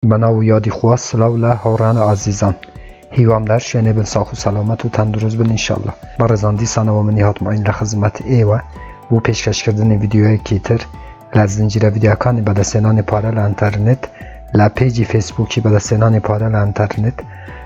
بناو یادی خواست سلاو له هوران عزیزان هیوام در شنه بن ساخو سلامت و تندروز بن انشالله برزاندی سانه و منی هات معین لخدمت ایوه و پیشکش کردن ویدیوهای کیتر لزنجیر ویدیوکانی بدستنان پاره لانترنت لپیجی فیسبوکی بدستنان پاره لانترنت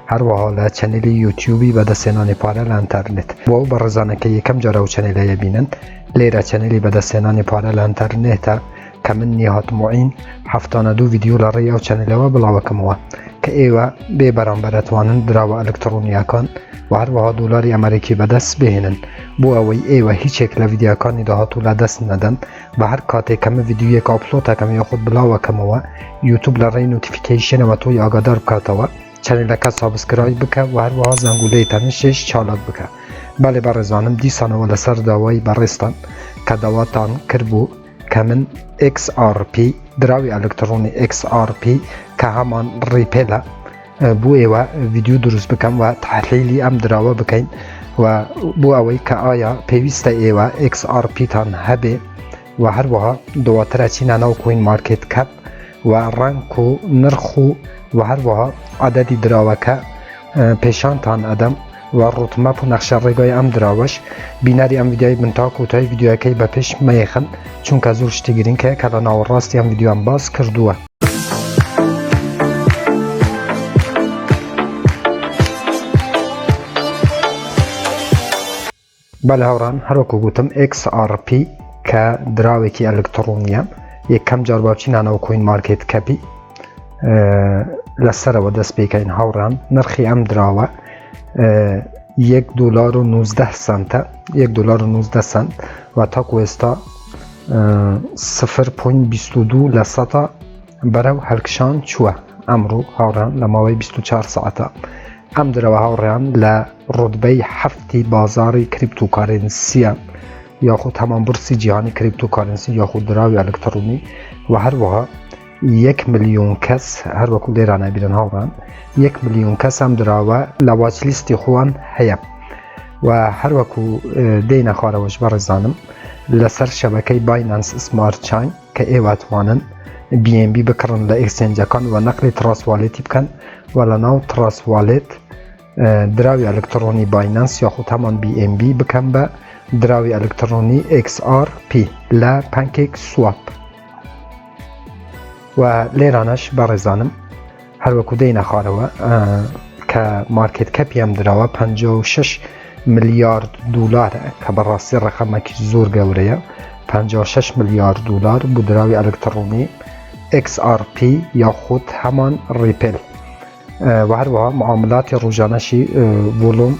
هر وحالا چنلی یوتیوبی بدستنان پاره لانترنت و برزانه که یکم جارو چنلی بینن لیره چنلی بدستنان پاره لانترنت كمن نهات معين حفتانه دو فيديو لري او چنلوا بلاوكموا كايوا ببرانبرتوانن دراوا الكترونيا كان و هر وها دولاری امریکی به دست بهینن بو اوی ایوه هیچ یک لویدیو کانی دهاتو لدست ندن و هر کاته کم ویدیو یک اپلود کم یا خود بلاو کموا یوتیوب لرای نوتیفیکیشن و توی آگادار بکاتوا چنل که سابسکرایب بکه و هر وها زنگوله تنشش چالک بکه بله برزانم دیسانه و لسر داوای برستان که دواتان کربو كمن XRP دراوي الكتروني XRP كهمان ريبيلا بو ايوا فيديو دروس بكم و تحليلي ام دراوا بكين و بو اوي كايا بيوستا ايوا XRP تان هبه و هر وها دواتر چينا نو کوين ماركت كاب و رانكو نرخو و هر وها عددي دراوا كا پیشان تان ادم و روتماپ و نقشه رگای ام دراوش بیناری ام ویدیوی بنتا کوتای ویدیوی که با پیش میخن چون که زورش تگیرین که کلان آور راستی ام ویدیو ام باز کردوه بله هوران هر وکو گوتم XRP که دراوی که الکترونیم یک کم جاربابچی نانو کوین مارکت کپی لسر و دست بیکین هوران نرخی ام دراوه $1.19 $1.19 و تا کوستا 0.22 لساتا برو هلکشان چوه امرو هاوران لماوی 24 ساعتا ام درو هاوران لرتبه هفتی بازار کریپتوکارنسی یا خود همان برسی جهانی کریپتوکارنسی یا خود دراوی الکترونی و هر وها 1 میلیون کس هر وکو دیرانه بیرن هاوران 1 میلیون کس هم دراوه لواچ لیستی خوان هیا و هر وکو دین خواروش برزانم لسر شبکه بایننس سمارت چاین که ایواتوانن بی ام بی بکرن لإکسچنجا کن و نقل تراس والیتی بکن و لناو تراس والیت دراوی الکترونی بایننس یا خود همان بی ام بی بکن با دراوی الکترونی XRP لا پانکیک سواب و لیرانش برزانم هر وکو دین خواروه که مارکت کپی هم دراوه 56 میلیارد دلار که براستی رقم که زور گوره 56 میلیارد دلار بودراوی الکترونی XRP یا خود همان ریپل و هر وها معاملات روزانشی ولوم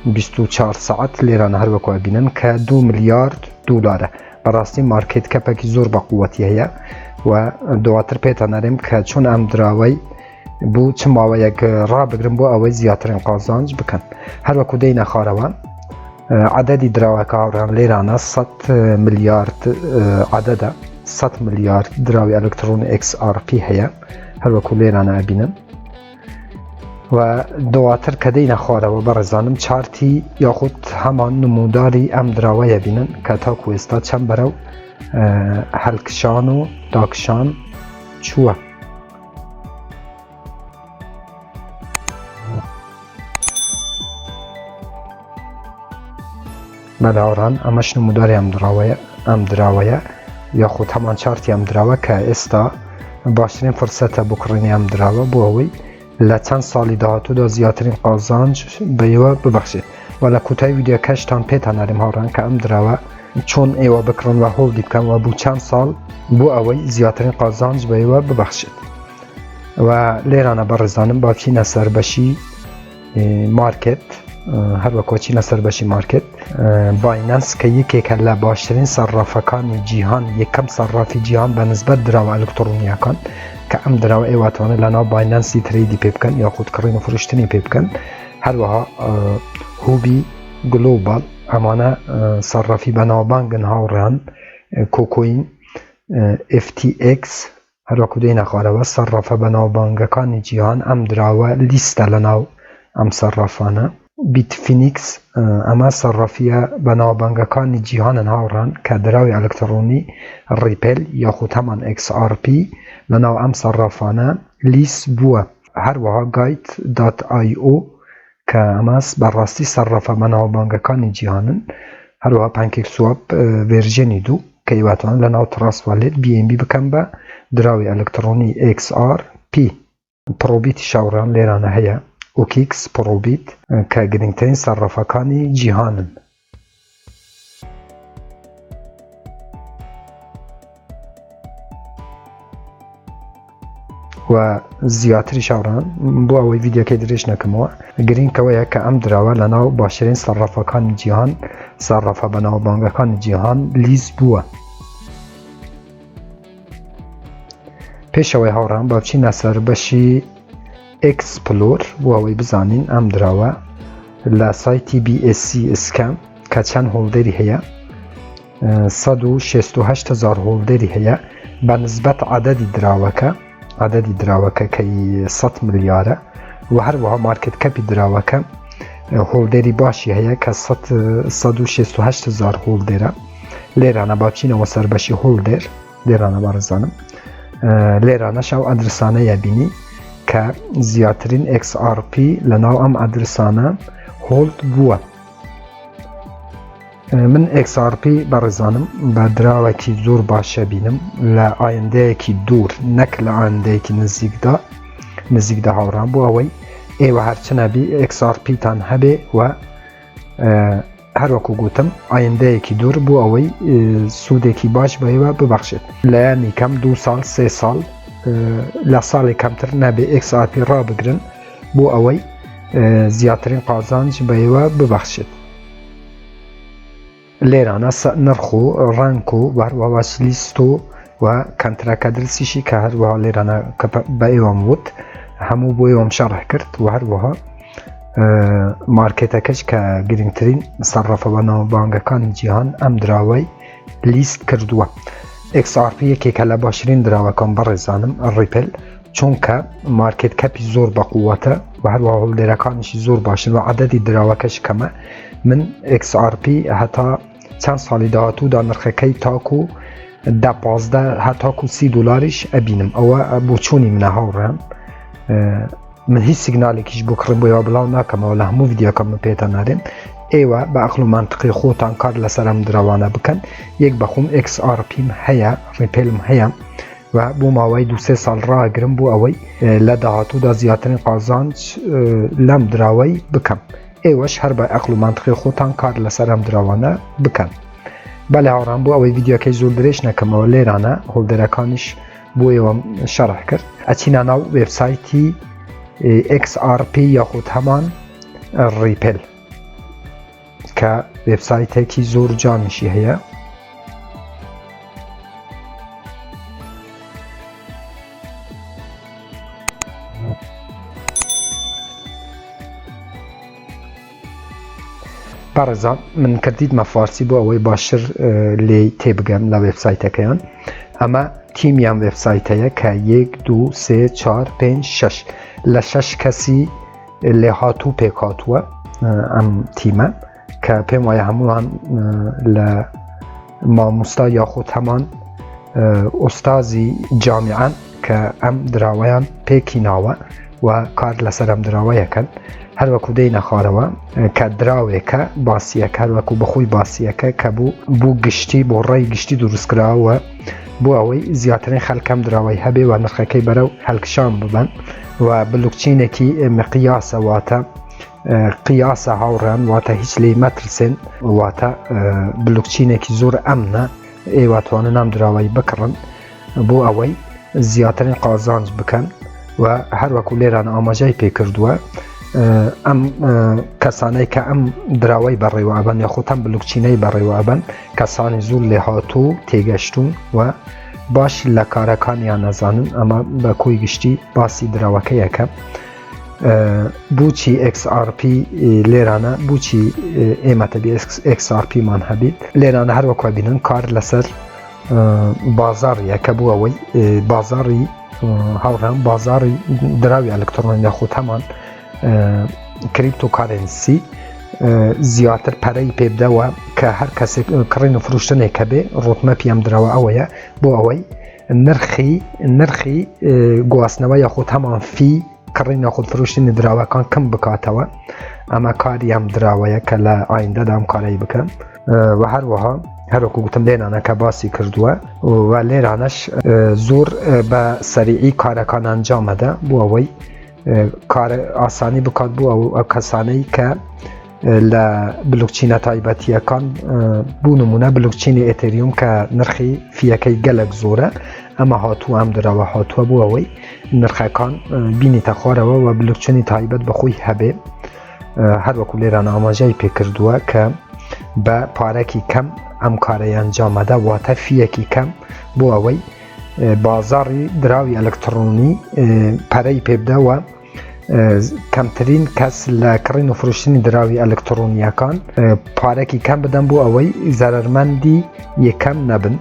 24 ساعت لیران هر وکو بینن که 2 میلیارد دلاره براستی مارکت کپی که زور بقوتی هیا و دواتر پیتا نریم که چون ام دراوی بو چه ماوه یک را بگرم بو اوی زیادترین قازانج بکن هر وکو دین خواروان عددی دراوه که هاوران لیرانه 100 میلیارد عدده 100 میلیارد دراوی الکترون XRP هیا هر وکو لیرانه ابینن و دواتر که دین خواروه برزانم چارتی یا خود همان نموداری ام دراوه یبینن که تا کوستا چند برو هلکشان و داکشان چوه بله هوران امش نموداری ام دراوه یا خود همان چارتی ام دراوه که استا باشترین فرصت بکرینی ام دراوه بو اوی لچند سالی دهاتو دا زیادترین قازانج بیوه ببخشید ولی کوتای ویدیو کشتان پیتا نریم هوران که ام دراوه چون ایوه بکرن و هولدی بکن و بو چند سال بو اوی زیادترین قازانج بیوه ببخشید و لیرانه برزانم با چی نصر بشی مارکت هر وکو چی نصر بشی مارکت بایننس که یکی که لباشترین صرافکان جیهان یکم صرافی جیهان به نسبت دراو الکترونیا کن که ام دراو ایواتوانه لنا بایننسی تریدی پیب کن یا خود کرین و فروشتنی پیب کن هر وها هوبی گلوبال امانه صرافی بنابانگن هاوران کوکوین FTX هر وکو دین خواره صرافه بنابانگکان جیهان ام دراوه لیست لناو ام صرافانه بیتفینیکس اما صرافیه بنابانگکان جیهان هاوران که دراوی الکترونی ریپل یا خود همان XRP لەناو ئەم سەرافانە لیست بووە. هەروەها guide.io کە ئەمەس بەڕاستی سەرافە بەناوبانگەکانی جیهانن، هەروەها PancakeSwap ڤێرژنی 2 کە هیواتوان لەناو Trust Wallet BNB بکەم بە دراوی ئەلکترۆنی XRP. پرۆبیتی شاوڕان لێرانە هەیە، OKX پرۆبیت کە گرنگترین سەرافەکانی جیهانن. و زیاتری شاوڕان بۆ ئەوەی ڤیدیۆکەی درێژ نەکەمەوە، گرنگەوەیە کە ئەم دراوە لەناو باشترین سەرافەکانی جیهان، سەرافە بەناوبانگەکانی جیهان لیست بووە. پێشەوەی هاوڕان با بچینە سەر بەشی ئێکسپلۆر بۆ ئەوەی بزانین ئەم دراوە لە سایتی BSC Scam کە چەند هۆڵدەری هەیە، 168,000 هۆڵدەری هەیە بە نسبەت عدەدی دراوەکە کەی 100 ملیارە، و هەروەها مارکت کەپی دراوەکە هۆڵدەری باشی هەیە کە 168,000 هۆڵدێرە. لێرانە با بچینەوە سەر بەشی هۆڵدێر، لێرانە بەڕێزانم، لێرانە شاو ئەدرسانەیە بینی کە زیاترین XRP لەناو ئەم ئەدرسانە هۆڵد بووە. من XRP بەڕێزانم بە دراوەکی زۆر باشە بینم لە ئایندەیەکی دوور، نەک لە ئایندەیەکی نزیکدا هاوڕان، بۆ ئەوەی ئێوە هەرچەنەبی XRP تان هەبێ و هەروەکو گوتم ئایندەیەکی دوور بۆ ئەوەی سوودێکی باش بەیوە ببەخشێت. لە یانی کەم 2 ساڵ 3 ساڵ لە ساڵی کەمتر نەبێ XRP ڕابگرن بۆ ئەوەی زیاترین قازانج بەیوە ببەخشێت. لێرانە نرخ و ڕنگ و هەروەها لیست و کەنتراکە درسیشی کە هەروەها لێرانە کە بە ئێوەم وت هەموو بۆ ئێوەم شەڕح کرد، و هەروەها مارکێتەکەش کە گرنگترین سەرافە بەناوبانگەکانی جیهان ئەم دراوەی لیست کردووە. XRP یەکێکە لە باشترین دراوەکان بەڕێزانم ڕیپل، چونکە مارکێت کەپی زۆر بەقووەتە و هەروەها هۆڵدێرەکانیشی زۆر باشن و عەدەدی دراوەکەش کەمە. من XRP هەتا چەند ساڵی داهاتوودا نرخەکەی تاکو 10-15 هەتاکو 30 دلاریش ئەبینم. ئەوە بۆچوونی منە هاوڕێم، من هیچ سیگنالێکیش بۆ کڕم بۆیەوە بڵاو ناکەمەوە لە هەموو ڤیدیۆکەم پێتە نارێن. ئێوە بە عەقڵ و مانتقی خۆتان کار لەسەر ئەم دراوانە بکەن. یەک بەخۆم XRPم هەیە، ڕیپێلم هەیە و بۆ ماوەی 2-3 ساڵ ڕاگرم بۆ ئەوەی لە داهاتوودا زیاترین قازانج لەم دراوەی بکەم. ئێوەش هەر بە عەقڵ و مانتقی خۆتان کار لەسەر ئەم دراوانە بکەن. بەڵێ هاوڕان بۆ ئەوەی ڤیدیۆکەی زۆر درێژ نەکەمەوە، لێرانە هۆڵدەرەکانیش بۆ ئێوەم شەڕح کرد. ئەچینە ناو وێبسایتی XRP یاخود هەمان ڕیپل کە وێبسایتێکی زۆر جانیشی هەیە. بەڕێزان من کردیتمە فارسی بۆ ئەوەی باشتر لێ تێبگەم لە وێبسایتەکەیان. ئەمە تیمیان وێبسایتەیە کە 1 2 3 4 5 6 لە 6 کەسی لێ هاتوو پێک هاتووە ئەم تیمە کە پێم وایە هەمووان لە مامۆستا یاخود هەمان ئۆستازی جامیعان کە ئەم دراوەیان پێکی ناوە و کار لەسەر ئەم دراوەیەکەن. هەروەکو دەینە خوارەوە کە دراوێکە باسیەکە، هەروەکو بەخۆی باسیەکە کە بوو گشتی بۆ ڕێی گشتی دروستکراوە بۆ ئەوەی زیاترین خەڵکەم دراوەی هەبێ و نرخەکەی بەرەو هەڵکشان ببن و بلوکچینێکی مقیاسە، واتە قیاسە هاوڕێن، واتە هیچ لێی مەترسێن، واتە بلوکچینێکی زۆر ئەمنە ئێواتوانن ئەم دراوەی بکڕن بۆ ئەوەی زیاترین قازانج بکەن. و هەروەکو لێرانە ئاماژەی پێکردووە ئەم کەسانەی کە ئەم دراوەی بەڕێوە ئەبن یاخود ئەم بلوکچینەی بەڕێوە ئەبن کەسانی زۆر لێ هاتوو تێگەشتون و باش لە کارەکانیان نەزانن. ئەمە بە کۆی گشتی باسی دراوەکەیەکە. بوچی XRP لێرانە بوچی ئێمەتەبی XRP مان هەبێت. لێرانە هەروەکو بینن کار لەسەر بازاڕیەکە بۆ ئەوەی بازاڕی هاوڕێم بازاڕی دراوی ئەلکترۆنی یاخود هەمان کریپتۆکارنسی زیاتر پەرەی پێ بدەوە کە هەر کەسێک کڕین و فروشتنێک هەبێ ڕۆتمەپی ئەم دراوە ئەوەیە بۆ ئەوەی نرخی گواستنەوە یاخود هەمان فی کڕین یاخود فرۆشتنی دراوەکان کەم بکاتەوە. ئەمە کاری ئەم دراوەیە کە لە ئایندەدا ئەم کارەی بکەم. و هەروەکو گوتم لێرانە کە باسی کردووە و لێرانەش زۆر بە سەریعی کارەکان ئەنجامەدا بۆ ئەوەی کار ئاسانی بکات بۆ ئەو کەسانەی کە لە بلوکچینە تایبەتیەکان بوو نمونە بلوکچینی ئێتریوم کە نرخی فیەکەی گەلک زۆرە. ئەمە هاتووە ئەم دراوە هاتووە بۆ ئەوەی نرخەکان بینیتە خوارەوە و بلوکچینی تایبەت بەخۆی هەبێ. هەروەکو لێرانە ئاماژەی پێکردووە کە بە پارەکی کەم ئەم کارەی ئەنجامەدا واتە فیەکی کەم بۆ ئەوەی بازاڕی دراوی ئەلکترۆنی پەرەی پێبدەوە کەمترین کەس لە کڕین و فرۆشتنی دراوی ئەلکترۆنیەکان پارەکی کەم بدەن بۆ ئەوەی زەرەرمەندی یەکەم نەبن.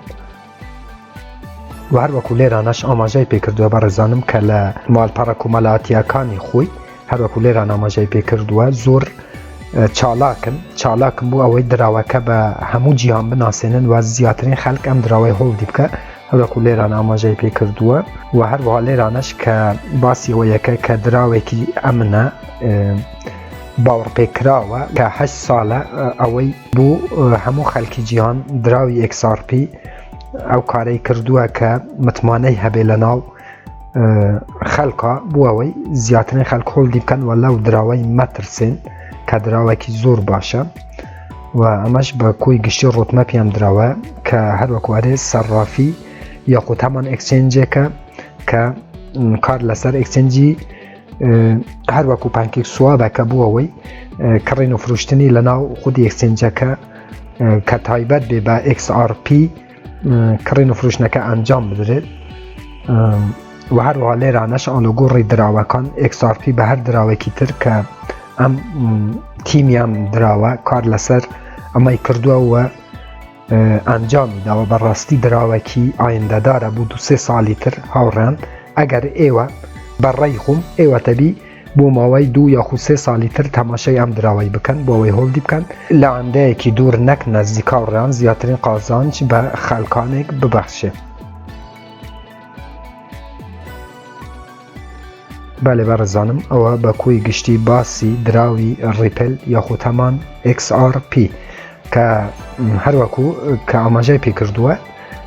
و هەروەکو لێرانەش ئاماژەی پێکردووە بەڕێزانم کە لە ماڵپەڕە کۆمەڵاتیەکانی خۆی هەروەکو لێران ئاماژەی پێکردووە زۆر چالاکن بۆ ئەوەی دراوەکە بە هەموو جیهان بناسێنن و زیاترین خەڵک ئەم دراوەی هەوڵی بکە. هەروەکو لێران ئاماژەی پێکردووە و هەروەها لێرانەش کە باسی ئەوەیەکە کە دراوێکی ئەمنە باوەڕپێکراوە کە 8 ساڵە ئەوەی بۆ هەموو خەڵکی جیهان دراوی XRP ئەو کارەی کردووە کە متمانەی هەبێ لە ناو خەڵکە بۆ ئەوەی زیاترین خەڵک هەوڵی بکەن و لەو دراوەی مەترسێن کە دراوەکی زۆر باشە. و ئەمەش بە کۆی گشتی ڕۆتمە پێم دراوە کە هەروەکو ئەرێ سەرڕافی یاخود هەمان ئەکسچێنجێکە کە کار لەسەر ئەکسچێنجی هەروەکو پانکێک سوابەکە بۆ ئەوەی کڕین و فرۆشتنی لە ناو خودی ئەکسچێنجەکە کە تایبەت بێ بە XRP کڕین و فرۆشتنەکە ئەنجام بدرێت. و هەروەها لێرانەش ئالۆگۆڕی دراوەکان XRP بە هەر دراوێکی تر کە ئەم تیمیان دراوە کار لەسەر ئەمەی کردووە و ئەنجامی داوە بەڕاستی دراوەکی ئایندەدارە بۆ 2-3 ساڵی تر هاوڕێن. ئەگەر ئێوە بەڕێی خۆم ئێوە تەبی بۆ ماوەی 2 یاخود 3 ساڵی تر تەماشای ئەم دراوەی بکەن بۆ ئەوەی هەوڵی بکەن لە ئەندەیەکی دوور نەک نەزیک هاوڕێن زیاترین قازانج بە خەڵکانێک ببەخشێ. بەڵێ بەڕێزانم ئەوە بە کۆی گشتی باسی دراوی ریپل یاخود هەمان XRP کە هەروەکو کە ئاماژەی پێکردووە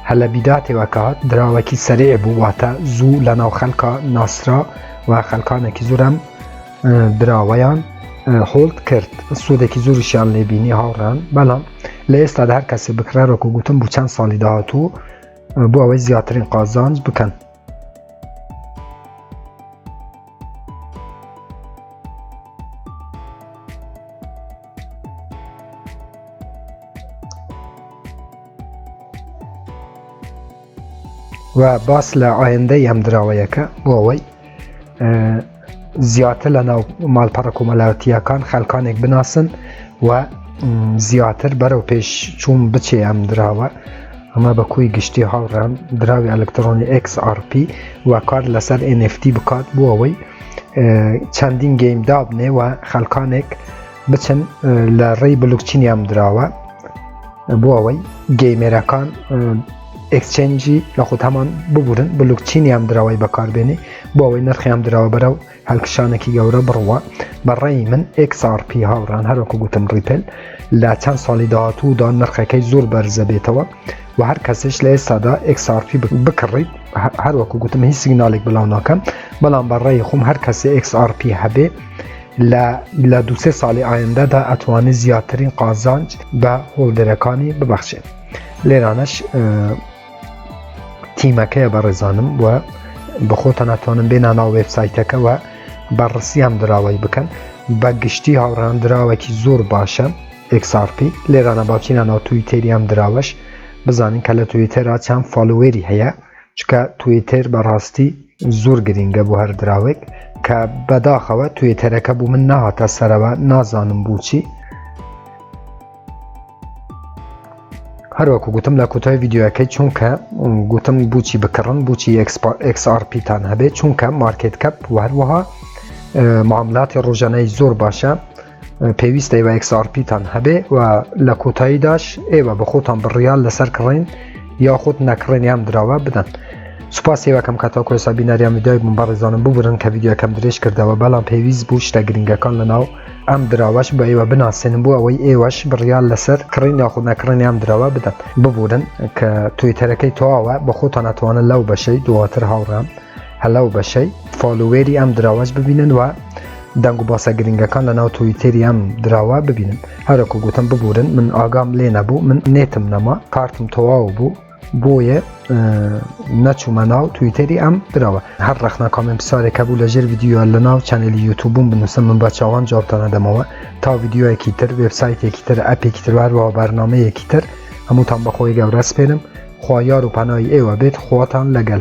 هەلە بیداتێوە کە هات دراوەکی سەریع بوو واتە زوو لە ناو خەڵکە ناسرا و خەڵکانێکی زۆرم دراوەیان هۆڵد کرد سوودێکی زۆریشیان لێبینی هاوڕان. بەڵام لە ئێستادا هەر کەسێ بکرێرەوەکو گوتم بوو چەند ساڵی داهاتوو بۆ ئەوەی زیاترین قازانج بکەن. و باس لە ئایندەی ئەم دراوەیەکە بۆ ئەوەی زیاتر لە ناو ماڵپەڕە کۆمەڵایەتیەکان خەڵکانێک بناسن و زیاتر بەرەو پێش چوون بچێ ئەم دراوە. ئەمە بە کۆی گشتی هاوڕێن دراوی ئەلکترۆنی XRP و کار لەسەر NFT بکات بۆ ئەوەی چەندین گەیم دابنێ و خەڵکانێک بچن لە ڕێی بلوکچینی ئەم دراوە بۆ ئەوەی گەیمێرەکان ئەکسچێنجی یاخود هەمان ببورن بلوکچینی ئەم دراوەی بەکاربێنێ بۆ ئەوەی نرخی ئەم دراوە بەرەو هەڵکشانێکی گەورە بڕوە. بەڕێی من XRP هاوڕان هەروەکو گوتم ریپل لە چەند ساڵی داهاتوودا نرخەکەی زۆر بەرزە بێتەوە و هەر کەسش لە ئێستادا XRP بکڕیت هەروەکو گوتم هیچ سیگنالێک بڵاو ناکەم. بەڵام بەڕێی خۆم هەر کەسێ XRP هەبێ لە 2-3 ساڵی ئایندەدا ئەتوانێت زیاترین قازانج بە هۆڵدەرەکانی ببەخشێت. لێرانەش تیمەکەیە بەڕێزانم و بەخۆتە ناتوانم بێنە ناو وێبسایتەکە و بەڕسی ئەم دراوەی بکەن. بە گشتی هاوڕان دراوەکی زۆر باشە XRP. لێرانە باچینە ناو تویتەری ئەم دراوەش بزانین کە لە تویتەرا چەند فالوێری هەیە چکە تویتەر بەڕاستی زۆر گرینگە بۆ هەر دراوێک کە بەداخەوە تویتەرەکە بوو من نهاتە سەرەوە نازانم بووچی. هەروەکو گوتم لە کۆتای ڤیدیۆەکەی چونکە گوتم بوچی بکڕن بوچی XRP تان هەبێت چونکە مارکێت کەپ هەروەها معاملاتی ڕۆژانەی زۆر باشە پێویستە ئێوە XRP تان هەبێ و لە کۆتاییداش ئێوە بە خۆتان بڕیان لەسەر کڕین یاخود نەکڕێنی ئەم دراوە بدەن. سوپاس هیوکم کتا کو سابینریم ویدیوی بوم برزانم ببرن که ویدیو کم درش کرده و بلان پیویز بوش تا گرینگکان لناو ام دراوش با ایوه بناسین بو اوی ایوش بریال لسر کرین یا خود نکرین ام دراوه بدن ببورن که توی ترکی تو آوه بخوتا نتوانن لو بشی دواتر هاورم هلو بشی فالووری ام دراوش ببینن و دنگو باسا گرینگکان لناو تویتری ام دراوه ببینن هر اکو گوتم ببورن من آگام لینه بو من نیتم نما کارتم تواو بو بویه نچو مناو تویتری ام دراوه هر رخنا کامن بساره کبول جر ویدیو لناو چنل یوتیوبون بنوسم من بچه آوان جابتانه دماوه تا ویدیو اکیتر ویبسایت اکیتر اپ اکیتر و برنامه اکیتر همو تان بخوی گورس پیرم خواه یار و پناهی ایوه بیت خواتان لگل